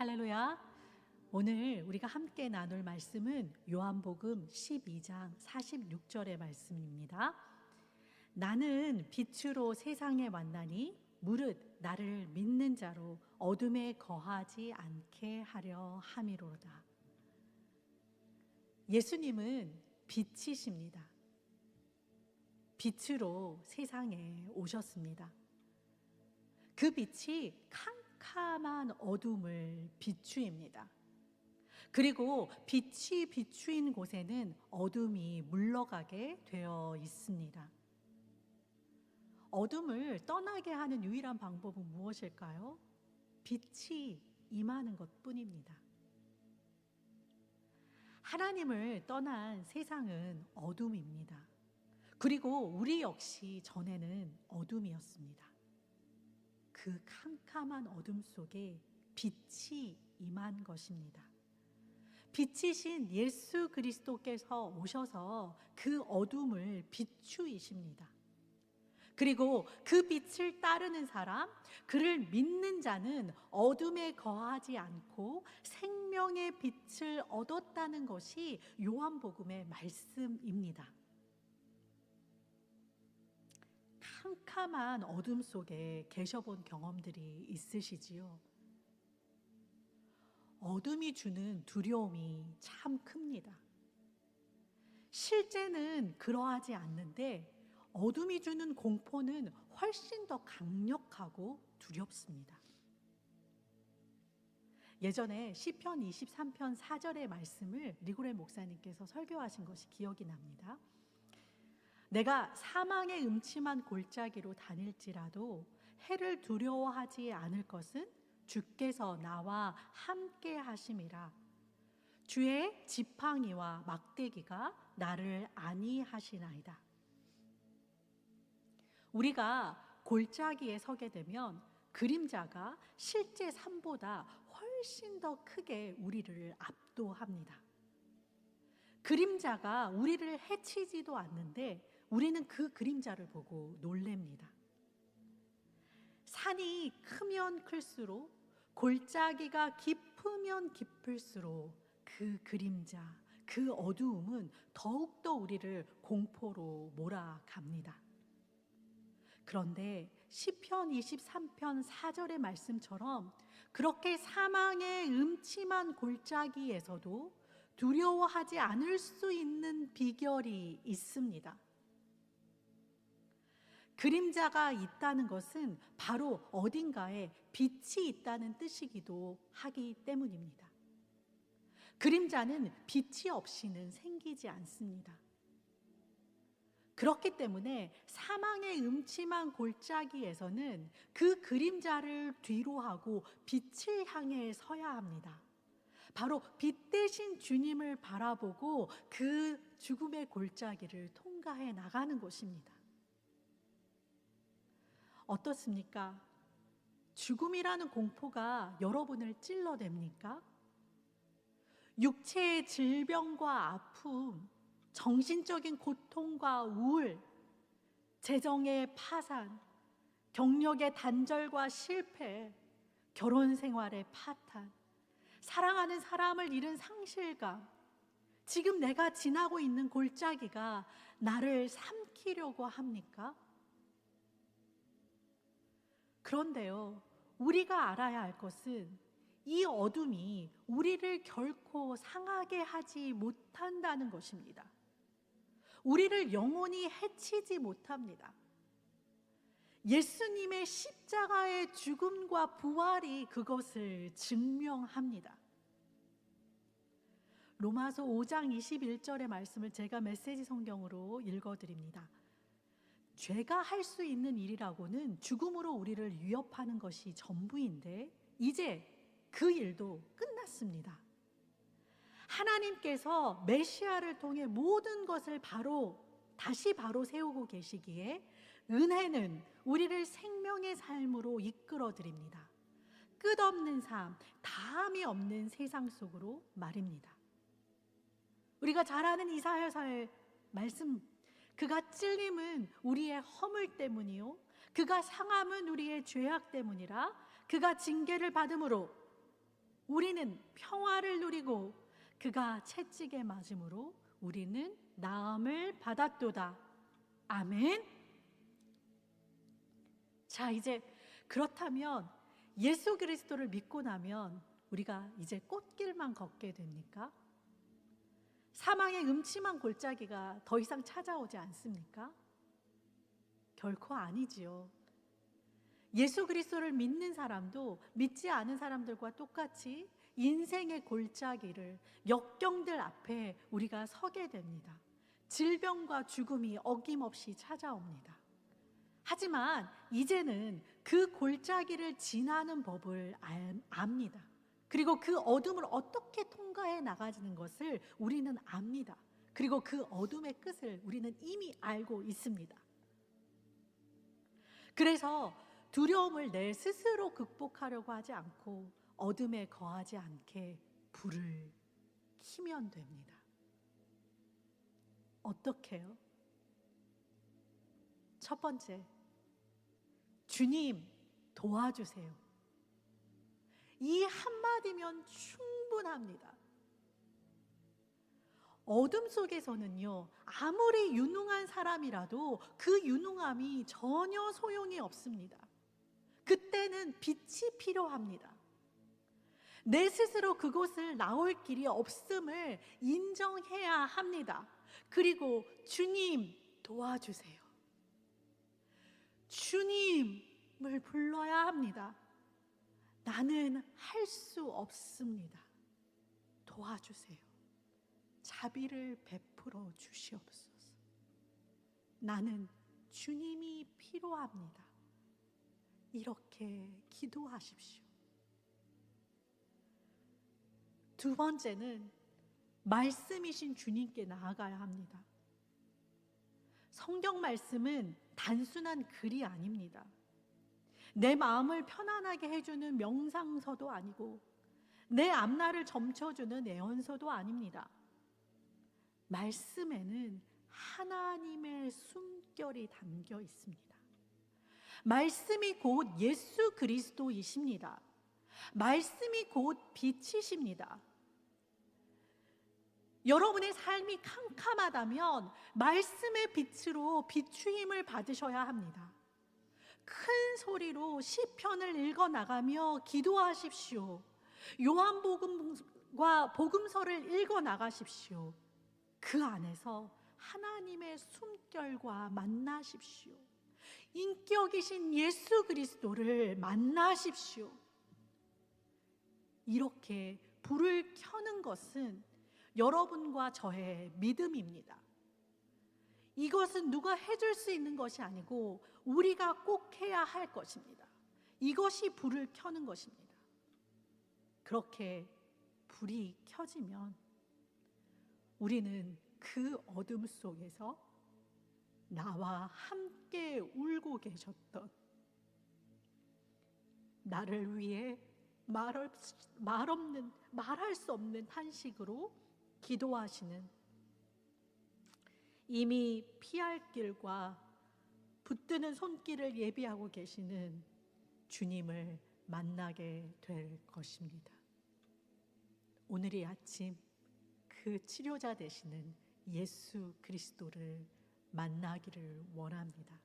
할렐루야. 오늘 우리가 함께 나눌 말씀은 요한복음 12장 46절의 말씀입니다. 나는 빛으로 세상에 왔나니 무릇 나를 믿는 자로 어둠에 거하지 않게 하려 함이로다. 예수님은 빛이십니다. 빛으로 세상에 오셨습니다. 그 빛이 캄캄한 어둠을 비추입니다. 그리고 빛이 비추인 곳에는 어둠이 물러가게 되어 있습니다. 어둠을 떠나게 하는 유일한 방법은 무엇일까요? 빛이 임하는 것뿐입니다. 하나님을 떠난 세상은 어둠입니다. 그리고 우리 역시 전에는 어둠이었습니다. 그 캄캄한 어둠 속에 빛이 임한 것입니다. 빛이신 예수 그리스도께서 오셔서 그 어둠을 비추이십니다. 그리고 그 빛을 따르는 사람, 그를 믿는 자는 어둠에 거하지 않고 생명의 빛을 얻었다는 것이 요한복음의 말씀입니다. 캄캄한 어둠 속에 계셔본 경험들이 있으시지요? 어둠이 주는 두려움이 참 큽니다. 실제는 그러하지 않는데 어둠이 주는 공포는 훨씬 더 강력하고 두렵습니다. 예전에 시편 23편 4절의 말씀을 리고레 목사님께서 설교하신 것이 기억이 납니다. 내가 사망의 음침한 골짜기로 다닐지라도 해를 두려워하지 않을 것은 주께서 나와 함께 하심이라. 주의 지팡이와 막대기가 나를 안위하시나이다. 우리가 골짜기에 서게 되면 그림자가 실제 산보다 훨씬 더 크게 우리를 압도합니다. 그림자가 우리를 해치지도 않는데 우리는 그 그림자를 보고 놀랍니다. 산이 크면 클수록, 골짜기가 깊으면 깊을수록 그 그림자, 그 어두움은 더욱더 우리를 공포로 몰아갑니다. 그런데 시편 23편 4절의 말씀처럼 그렇게 사망의 음침한 골짜기에서도 두려워하지 않을 수 있는 비결이 있습니다. 그림자가 있다는 것은 바로 어딘가에 빛이 있다는 뜻이기도 하기 때문입니다. 그림자는 빛이 없이는 생기지 않습니다. 그렇기 때문에 사망의 음침한 골짜기에서는 그 그림자를 뒤로하고 빛을 향해 서야 합니다. 바로 빛 대신 주님을 바라보고 그 죽음의 골짜기를 통과해 나가는 것입니다. 어떻습니까? 죽음이라는 공포가 여러분을 찔러댑니까? 육체의 질병과 아픔, 정신적인 고통과 우울, 재정의 파산, 경력의 단절과 실패, 결혼 생활의 파탄, 사랑하는 사람을 잃은 상실감, 지금 내가 지나고 있는 골짜기가 나를 삼키려고 합니까? 그런데요, 우리가 알아야 할 것은 이 어둠이 우리를 결코 상하게 하지 못한다는 것입니다. 우리를 영원히 해치지 못합니다. 예수님의 십자가의 죽음과 부활이 그것을 증명합니다. 로마서 5장 21절의 말씀을 제가 메시지 성경으로 읽어드립니다. 죄가 할 수 있는 일이라고는 죽음으로 우리를 위협하는 것이 전부인데 이제 그 일도 끝났습니다. 하나님께서 메시아를 통해 모든 것을 다시 세우고 계시기에 은혜는 우리를 생명의 삶으로 이끌어 드립니다. 끝없는 삶, 다함이 없는 세상 속으로 말입니다. 우리가 잘 아는 이사야서의 말씀, 그가 찔림은 우리의 허물 때문이요 그가 상함은 우리의 죄악 때문이라. 그가 징계를 받음으로 우리는 평화를 누리고 그가 채찍에 맞음으로 우리는 나음을 받았도다. 아멘. 자, 이제 그렇다면 예수 그리스도를 믿고 나면 우리가 이제 꽃길만 걷게 됩니까? 사망의 음침한 골짜기가 더 이상 찾아오지 않습니까? 결코 아니지요. 예수 그리스도를 믿는 사람도 믿지 않은 사람들과 똑같이 인생의 골짜기를, 역경들 앞에 우리가 서게 됩니다. 질병과 죽음이 어김없이 찾아옵니다. 하지만 이제는 그 골짜기를 지나는 법을 압니다. 그리고 그 어둠을 어떻게 통과해 나가지는 것을 우리는 압니다. 그리고 그 어둠의 끝을 우리는 이미 알고 있습니다. 그래서 두려움을 내 스스로 극복하려고 하지 않고 어둠에 거하지 않게 불을 켜면 됩니다. 어떻게요? 첫 번째, 주님 도와주세요. 이 한마디면 충분합니다. 어둠 속에서는요, 아무리 유능한 사람이라도 그 유능함이 전혀 소용이 없습니다. 그때는 빛이 필요합니다. 내 스스로 그곳을 나올 길이 없음을 인정해야 합니다. 그리고 주님 도와주세요. 주님을 불러야 합니다. 나는 할 수 없습니다. 도와주세요. 자비를 베풀어 주시옵소서. 나는 주님이 필요합니다. 이렇게 기도하십시오. 두 번째는 말씀이신 주님께 나아가야 합니다. 성경 말씀은 단순한 글이 아닙니다. 내 마음을 편안하게 해주는 명상서도 아니고 내 앞날을 점쳐주는 애언서도 아닙니다. 말씀에는 하나님의 숨결이 담겨 있습니다. 말씀이 곧 예수 그리스도이십니다. 말씀이 곧 빛이십니다. 여러분의 삶이 캄캄하다면 말씀의 빛으로 비추임을 받으셔야 합니다. 큰 소리로 시편을 읽어 나가며 기도하십시오. 요한복음과 복음서를 읽어 나가십시오. 그 안에서 하나님의 숨결과 만나십시오. 인격이신 예수 그리스도를 만나십시오. 이렇게 불을 켜는 것은 여러분과 저의 믿음입니다. 이것은 누가 해줄 수 있는 것이 아니고 우리가 꼭 해야 할 것입니다. 이것이 불을 켜는 것입니다. 그렇게 불이 켜지면 우리는 그 어둠 속에서 나와 함께 울고 계셨던, 나를 위해 말할 수 없는 탄식으로 기도하시는, 이미 피할 길과 붙드는 손길을 예비하고 계시는 주님을 만나게 될 것입니다. 오늘 이 아침 그 치료자 되시는 예수 그리스도를 만나기를 원합니다.